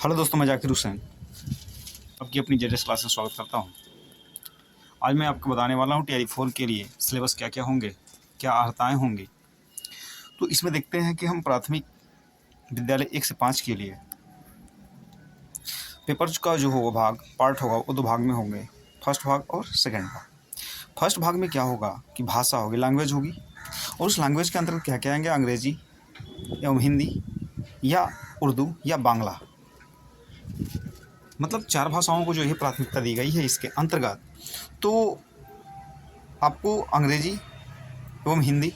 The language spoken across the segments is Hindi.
हेलो दोस्तों, मैं जाकिर हुसैन आपकी अपनी जेडएस क्लास में स्वागत करता हूं। आज मैं आपको बताने वाला हूं टीआरई 4 के लिए सिलेबस क्या क्या होंगे, क्या अर्हताएँ होंगी। तो इसमें देखते हैं कि हम प्राथमिक विद्यालय 1 से 5 के लिए पेपर का जो होगा भाग पार्ट होगा वो 2 भाग में होंगे, फर्स्ट भाग और सेकेंड भाग। फर्स्ट भाग में क्या होगा कि भाषा होगी, लैंग्वेज होगी, और उस लैंग्वेज के अंतर्गत क्या क्या आएंगे, अंग्रेजी एवं हिंदी या उर्दू या बांग्ला, मतलब 4 भाषाओं को जो है प्राथमिकता दी गई है इसके अंतर्गत। तो आपको अंग्रेजी एवं हिंदी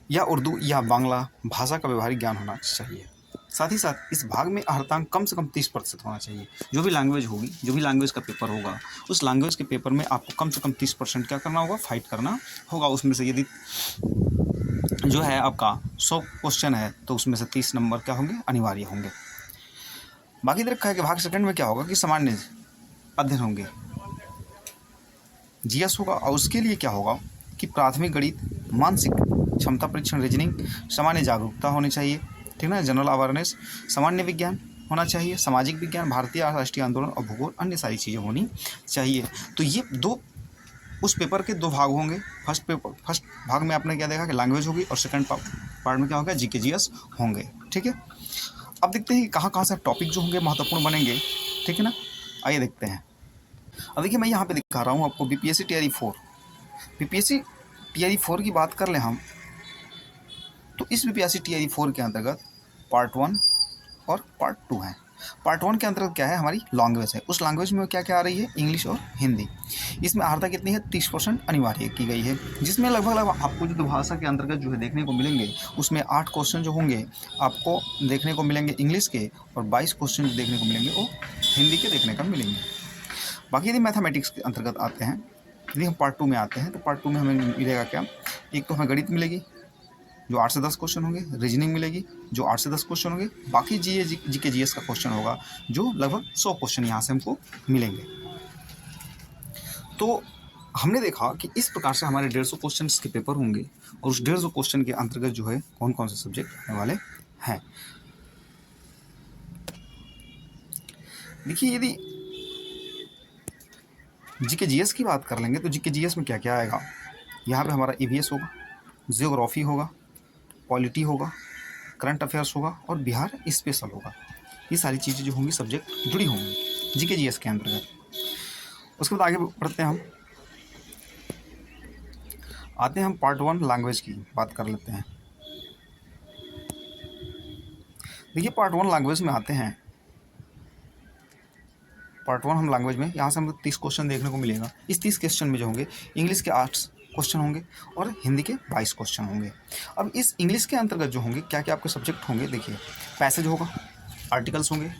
या उर्दू या बांग्ला भाषा का व्यवहारिक ज्ञान होना चाहिए। साथ ही साथ इस भाग में अर्हतांक कम से कम 30% होना चाहिए। जो भी लैंग्वेज होगी, जो भी लैंग्वेज का पेपर होगा, उस लैंग्वेज के पेपर में आपको कम से कम 30% क्या करना होगा, फाइट करना होगा। उसमें से यदि जो है आपका 100 क्वेश्चन है तो उसमें से 30 नंबर क्या होंगे, अनिवार्य होंगे। बाकी रखा है कि भाग सेकंड में क्या होगा कि सामान्य अध्ययन होंगे, जीएस होगा, और उसके लिए क्या होगा कि प्राथमिक गणित, मानसिक क्षमता परीक्षण, रीजनिंग, सामान्य जागरूकता होनी चाहिए, ठीक ना, जनरल अवेयरनेस, सामान्य विज्ञान होना चाहिए, सामाजिक विज्ञान, भारतीय राष्ट्रीय आंदोलन और भूगोल, अन्य सारी चीज़ें होनी चाहिए। तो ये उस पेपर के 2 भाग होंगे। फर्स्ट भाग में आपने क्या देखा कि लैंग्वेज होगी, और सेकंड पार्ट में क्या होगा, जीके जीएस होंगे। ठीक है, अब देखते हैं कि कहाँ कहाँ से टॉपिक जो होंगे महत्वपूर्ण बनेंगे। ठीक है ना, आइए देखते हैं। अब देखिए, मैं यहाँ पे दिखा रहा हूँ आपको बीपीएससी टीआरई 4। बीपीएससी टीआरई 4 की बात कर लें हम, तो इस बीपीएससी टीआरई 4 के अंतर्गत पार्ट 1 और पार्ट 2 है। पार्ट 1 के अंतर्गत क्या है, हमारी लैंग्वेज है। उस लैंग्वेज में क्या क्या आ रही है, इंग्लिश और हिंदी। इसमें अर्हता कितनी है, 30% अनिवार्य की गई है, जिसमें लगभग आपको जो भाषा के अंतर्गत जो है देखने को मिलेंगे, उसमें 8 क्वेश्चन जो होंगे आपको देखने को मिलेंगे इंग्लिश के, और 22 क्वेश्चन जो देखने को मिलेंगे वो हिंदी के देखने का मिलेंगे। बाकी यदि मैथमेटिक्स के अंतर्गत आते हैं, यदि हम पार्ट 2 में आते हैं, तो पार्ट 2 में हमें मिलेगा क्या, एक तो हमें गणित मिलेगी जो 8 से 10 क्वेश्चन होंगे, रीजनिंग मिलेगी जो 8 से 10 क्वेश्चन होंगे, बाकी जीके जीएस का क्वेश्चन होगा जो लगभग 100 क्वेश्चन यहाँ से हमको मिलेंगे। तो हमने देखा कि इस प्रकार से हमारे 150 क्वेश्चन के पेपर होंगे, और उस 150 क्वेश्चन के अंतर्गत जो है कौन कौन से सब्जेक्ट आने वाले हैं। देखिए, यदि जीके जीएस की बात कर लेंगे तो जीके जीएस में क्या क्या आएगा, यहाँ पे हमारा ईवीएस होगा, जियोग्राफी होगा, पॉलिटी होगा, करंट अफेयर्स होगा, और बिहार स्पेशल होगा। ये सारी चीज़ें जो होंगी सब्जेक्ट जुड़ी होंगी जीके जीएस के अंतर्गत। उसके बाद आगे बढ़ते हैं हम, आते हैं हम पार्ट 1 लैंग्वेज की बात कर लेते हैं। देखिए, पार्ट 1 लैंग्वेज में आते हैं। पार्ट 1 हम लैंग्वेज में, यहाँ से हमको 30 क्वेश्चन देखने को मिलेगा। इस 30 क्वेश्चन में जो होंगे, इंग्लिश के 8 क्वेश्चन होंगे और हिंदी के 22 क्वेश्चन होंगे। अब इस इंग्लिश के अंतर्गत जो होंगे क्या क्या आपके सब्जेक्ट होंगे, देखिए, पैसेज होगा, आर्टिकल्स होंगे,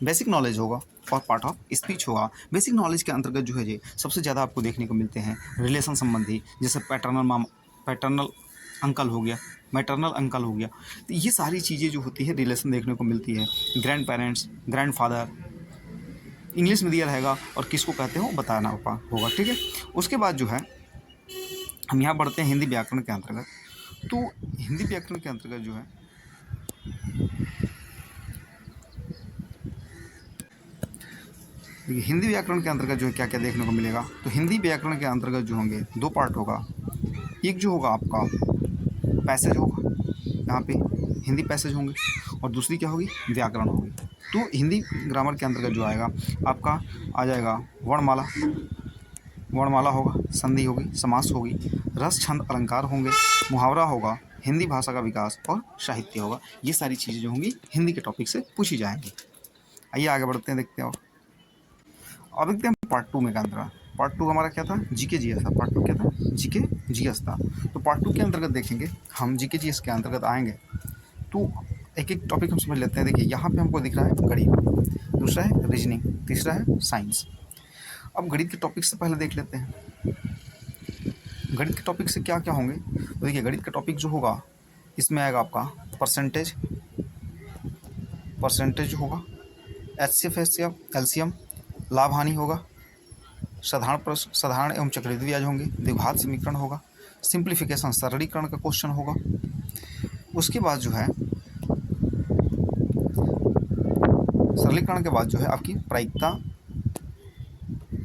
बेसिक नॉलेज होगा, और पार्ट ऑफ स्पीच होगा। बेसिक नॉलेज के अंतर्गत जो है ये सबसे ज़्यादा आपको देखने को मिलते हैं रिलेशन संबंधी, जैसे पैटर्नल अंकल हो गया, मैटरनल अंकल हो गया। तो ये सारी चीज़ें जो होती है रिलेशन देखने को मिलती है। Grand parents, grand father English में दिया रहेगा, और किसको कहते हो बताना होगा। ठीक है, उसके बाद जो है हम यहाँ बढ़ते हैं हिंदी व्याकरण के अंतर्गत। तो हिंदी व्याकरण के अंतर्गत जो है हिंदी व्याकरण के अंतर्गत जो है क्या क्या देखने को मिलेगा, तो हिंदी व्याकरण के अंतर्गत जो होंगे 2 पार्ट होगा। एक जो होगा आपका पैसेज होगा, यहाँ पे हिंदी पैसेज होंगे, और दूसरी क्या होगी, व्याकरण होगी। तो हिंदी ग्रामर के अंतर्गत जो आएगा आपका आ जाएगा वर्णमाला होगा, संधि होगी, समास होगी, रस, छंद, अलंकार होंगे, मुहावरा होगा, हिंदी भाषा का विकास और साहित्य होगा। ये सारी चीज़ें जो होंगी हिंदी के टॉपिक से पूछी जाएंगी। आइए आगे बढ़ते हैं, देखते हैं। और अब देखते हैं पार्ट 2 में का अंतर्गत। पार्ट 2 हमारा क्या था, जीके जीएस था। पार्ट 2 क्या था, जीके जीएस था। तो पार्ट 2 के अंतर्गत देखेंगे हम, जीके जीएस के अंतर्गत आएंगे तो एक एक टॉपिक हम समझ लेते हैं। देखिए, यहाँ पे हमको दिख रहा है गणित, दूसरा है रीजनिंग, तीसरा है साइंस। अब गणित के टॉपिक से पहले देख लेते हैं गणित के टॉपिक से क्या क्या होंगे। तो देखिए, गणित का टॉपिक जो होगा इसमें आएगा आपका परसेंटेज होगा, एचसीएफ एलसीएम, लाभ हानि होगा, साधारण प्रश्न, साधारण एवं चक्रवृद्धि ब्याज होंगे, द्विघात समीकरण होगा, सिंप्लीफिकेशन सरलीकरण का क्वेश्चन होगा। उसके बाद जो है सरलीकरण के बाद जो है आपकी प्रायिकता,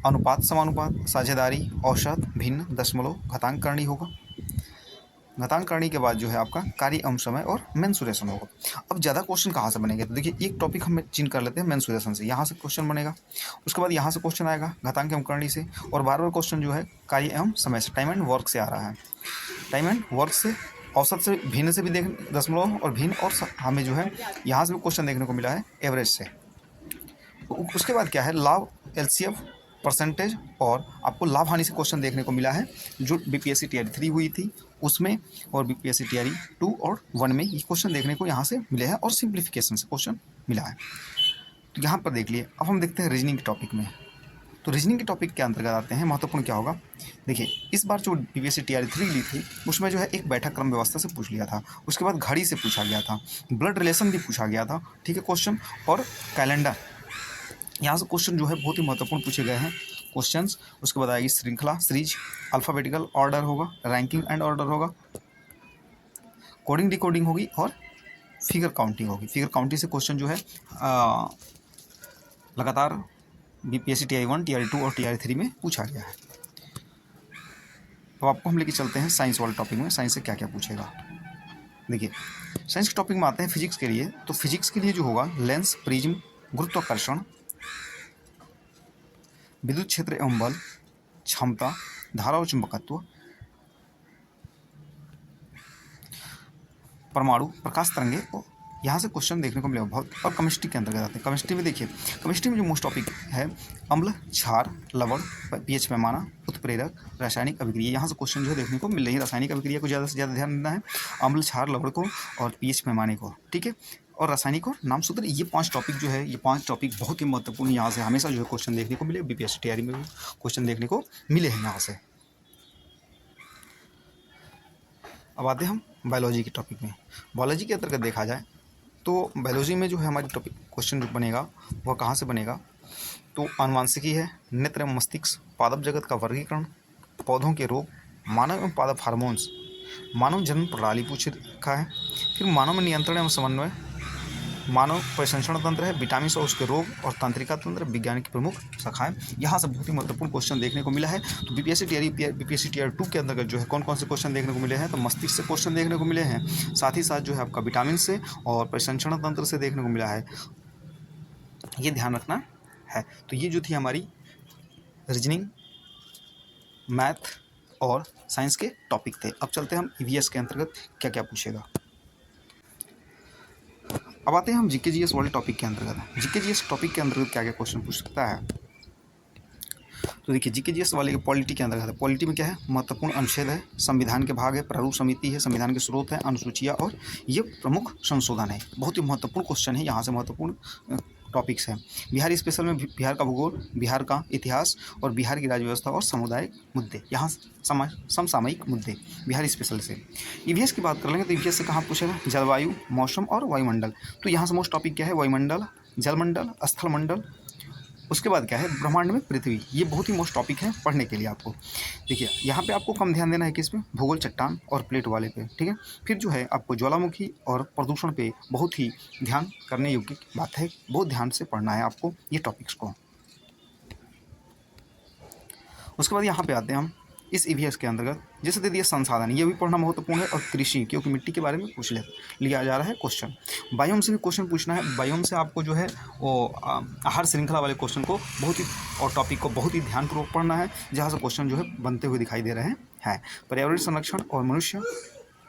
अनुपात, समानुपात, साझेदारी, औसत, भिन्न, दशमलव, घातांक करणी होगा। घातांक करणी के बाद जो है आपका कार्य एवं समय और मेंसुरेशन होगा। अब ज़्यादा क्वेश्चन कहाँ से बनेंगे, तो देखिए एक टॉपिक हम चेंज कर लेते हैं मेंसुरेशन से, यहाँ से क्वेश्चन बनेगा, उसके बाद यहाँ से क्वेश्चन आएगा घातांक एवं करणी से, और बार बार क्वेश्चन जो है कार्य एवं समय से, टाइम एंड वर्क से आ रहा है। टाइम एंड वर्क से, औसत से, भिन्न से भी देख, दशमलव और भिन्न, और हमें जो है यहाँ से भी क्वेश्चन देखने को मिला है एवरेज से। उसके बाद क्या है, लाभ, एलसीएफ, परसेंटेज, और आपको लाभ हानि से क्वेश्चन देखने को मिला है जो बीपीएससी टीआरई 3 हुई थी उसमें, और बीपीएससी टीआरई 2 और 1 में ये क्वेश्चन देखने को यहाँ से मिले हैं, और सिंप्लीफिकेशन से क्वेश्चन मिला है। तो यहाँ पर देख लिए। अब हम देखते हैं रीजनिंग के टॉपिक में। तो रीजनिंग के टॉपिक के अंतर्गत आते हैं, महत्वपूर्ण क्या होगा। देखिए इस बार जो बीपीएससी टीआरई 3 ली थी उसमें जो है एक बैठक क्रम व्यवस्था से पूछ लिया था, उसके बाद घड़ी से पूछा गया था, ब्लड रिलेशन भी पूछा गया था, ठीक है क्वेश्चन, और कैलेंडर, यहाँ से क्वेश्चन जो है बहुत ही महत्वपूर्ण पूछे गए हैं क्वेश्चंस। उसके बाद आएगी श्रृंखला, सीरीज, अल्फ़ाबेटिकल ऑर्डर होगा, रैंकिंग एंड ऑर्डर होगा, कोडिंग डिकोडिंग होगी, और फिगर काउंटिंग होगी। फिगर काउंटिंग से क्वेश्चन जो है लगातार बीपीएससी टीआरई 1, टीआरई 2 और टीआरई 3 में पूछा गया है। तो आपको हम लेके चलते हैं साइंस वाले टॉपिक में, साइंस से क्या क्या पूछेगा। देखिए साइंस के टॉपिक में आते हैं फिजिक्स के लिए। तो फिजिक्स के लिए जो होगा लेंस, प्रिज्म, गुरुत्वाकर्षण, विद्युत क्षेत्र एवं बल, क्षमता, धारा और चुंबकत्व, परमाणु, प्रकाश तरंगे, और यहाँ से क्वेश्चन देखने को मिलेगा बहुत। और केमिस्ट्री के अंतर्गत आते हैं। केमिस्ट्री में देखिए, केमिस्ट्री में जो मोस्ट टॉपिक है अम्ल, क्षार, लवण, पीएच पैमाना, उत्प्रेरक, रासायनिक अभिक्रिया, यहाँ से क्वेश्चन जो है देखने को मिल रही है। रासायनिक अभिक्रिया को ज़्यादा से ज़्यादा ध्यान देना है, अम्ल, क्षार, लवण को, और पीएच पैमाने को, ठीक है, और रासायनिक और नाम सूत्र। ये 5 टॉपिक जो है, ये 5 टॉपिक बहुत ही महत्वपूर्ण यहाँ से हमेशा जो है क्वेश्चन देखने को मिले। बीपीएससी टीआरई में भी क्वेश्चन देखने को मिले हैं यहाँ से। अब आते हैं हम बायोलॉजी के टॉपिक में। बायोलॉजी के अंतर्गत देखा जाए तो बायोलॉजी में जो है हमारी टॉपिक क्वेश्चन जो बनेगा वह कहाँ से बनेगा, तो आनुवांशिकी है, नेत्र एवं मस्तिष्क, पादप जगत का वर्गीकरण, पौधों के रोग, मानव एवं पादप हार्मोन्स, मानव जन्म प्रणाली पूछ रखा है, फिर मानव में नियंत्रण एवं समन्वय, मानव परिसंचरण तंत्र है, विटामिन और उसके रोग, और तंत्रिका तंत्र, विज्ञान की प्रमुख शाखाएं। यहाँ से बहुत ही महत्वपूर्ण क्वेश्चन देखने को मिला है। तो बीपीएससी टीआरई 2 के अंतर्गत जो है कौन कौन से क्वेश्चन देखने को मिले हैं, तो मस्तिष्क से क्वेश्चन देखने को मिले हैं, साथ ही साथ जो है आपका विटामिन से और परिसंचरण तंत्र से देखने को मिला है, ये ध्यान रखना है। तो ये जो थी हमारी रीजनिंग, मैथ और साइंस के टॉपिक थे। अब चलते हैं हम ईवीएस के अंतर्गत क्या क्या पूछेगा। अब आते हैं हम जीके जीएस वाले टॉपिक के अंतर्गत। जीके जीएस टॉपिक के अंतर्गत क्या क्या क्वेश्चन पूछ सकता है, तो देखिए जीके जीएस वाले पॉलिटी के अंतर्गत है। पॉलिटी में क्या है, महत्वपूर्ण अनुच्छेद है, संविधान के भाग है, प्रारूप समिति है, संविधान के स्रोत है, अनुसूचियाँ, और ये प्रमुख संशोधन है। बहुत ही महत्वपूर्ण क्वेश्चन है, यहाँ से महत्वपूर्ण टॉपिक्स हैं। बिहार स्पेशल में बिहार का भूगोल, बिहार का इतिहास, और बिहार की राज्य व्यवस्था और सामुदायिक मुद्दे, यहाँ समसामयिक मुद्दे बिहार स्पेशल से। ईवीएस की बात कर लेंगे तो ईवीएस से कहाँ पूछेगा, जलवायु, मौसम और वायुमंडल। तो यहाँ से मोस्ट टॉपिक क्या है, वायुमंडल, जलमंडल, स्थलमंडल, उसके बाद क्या है ब्रह्मांड में पृथ्वी। ये बहुत ही मोस्ट टॉपिक है पढ़ने के लिए आपको। देखिए यहाँ पे आपको कम ध्यान देना है किस पे, भूगोल, चट्टान और प्लेट वाले पे, ठीक है। फिर जो है आपको ज्वालामुखी और प्रदूषण पे बहुत ही ध्यान करने योग्य बात है, बहुत ध्यान से पढ़ना है आपको ये टॉपिक्स को। उसके बाद यहाँ पे आते हैं हम इस ईवीएस के अंतर्गत, जैसे दे दिया संसाधन, ये भी पढ़ना महत्वपूर्ण है, और कृषि, क्योंकि मिट्टी के बारे में पूछ लिया जा रहा है क्वेश्चन। बायोम से भी क्वेश्चन पूछना है, बायोम से आपको जो है वो आहार श्रृंखला वाले क्वेश्चन को बहुत ही, और टॉपिक को बहुत ही ध्यानपूर्वक पढ़ना है, जहाँ से क्वेश्चन जो है बनते हुए दिखाई दे रहे हैं। पर्यावरण संरक्षण और मनुष्य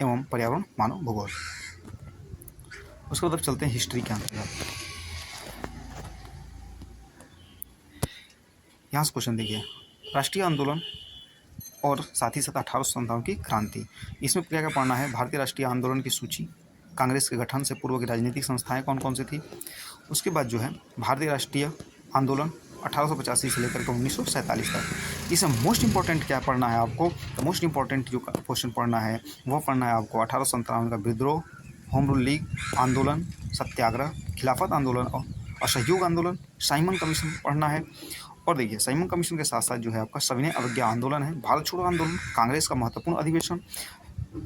एवं पर्यावरण, मानव, भूगोल। उसके बाद चलते हैं हिस्ट्री के अंतर्गत। यहाँ से क्वेश्चन देखिए, राष्ट्रीय आंदोलन और साथ ही साथ 1857 की क्रांति। इसमें क्या क्या पढ़ना है, भारतीय राष्ट्रीय आंदोलन की सूची, कांग्रेस के गठन से पूर्व की राजनीतिक संस्थाएं कौन कौन सी थी। उसके बाद जो है भारतीय राष्ट्रीय आंदोलन 1885 से लेकर के 1947 तक। इसमें मोस्ट इंपॉर्टेंट क्या पढ़ना है आपको, तो मोस्ट इंपॉर्टेंट जो क्वेश्चन पढ़ना है वो पढ़ना है आपको 1857 का विद्रोह, होम रूल लीग आंदोलन, सत्याग्रह, खिलाफत आंदोलन और असहयोग आंदोलन, साइमन कमीशन पढ़ना है। और देखिए साइमन कमीशन के साथ साथ जो है आपका सविनय अवज्ञा आंदोलन है, भारत छोड़ो आंदोलन, कांग्रेस का महत्वपूर्ण अधिवेशन,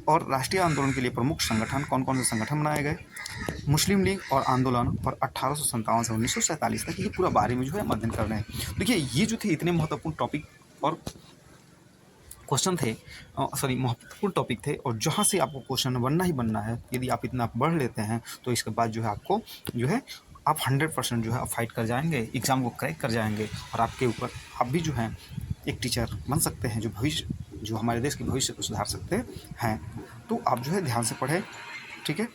और राष्ट्रीय आंदोलन के लिए प्रमुख संगठन कौन कौन से संगठन बनाए गए, मुस्लिम लीग और आंदोलन और 1857 से 1947 तक, ये पूरा बारे में जो है हम अध्ययन कर रहे हैं। देखिए ये जो थे इतने महत्वपूर्ण टॉपिक और क्वेश्चन थे, सॉरी महत्वपूर्ण टॉपिक थे, और जहाँ से आपको क्वेश्चन बनना ही बनना है। यदि आप इतना पढ़ लेते हैं तो इसके बाद जो है आपको जो है आप 100% जो है आप फाइट कर जाएंगे, एग्ज़ाम को क्रैक कर जाएंगे, और आपके ऊपर आप भी जो है एक टीचर बन सकते हैं, जो हमारे देश के भविष्य को सुधार सकते हैं। तो आप जो है ध्यान से पढ़ें, ठीक है।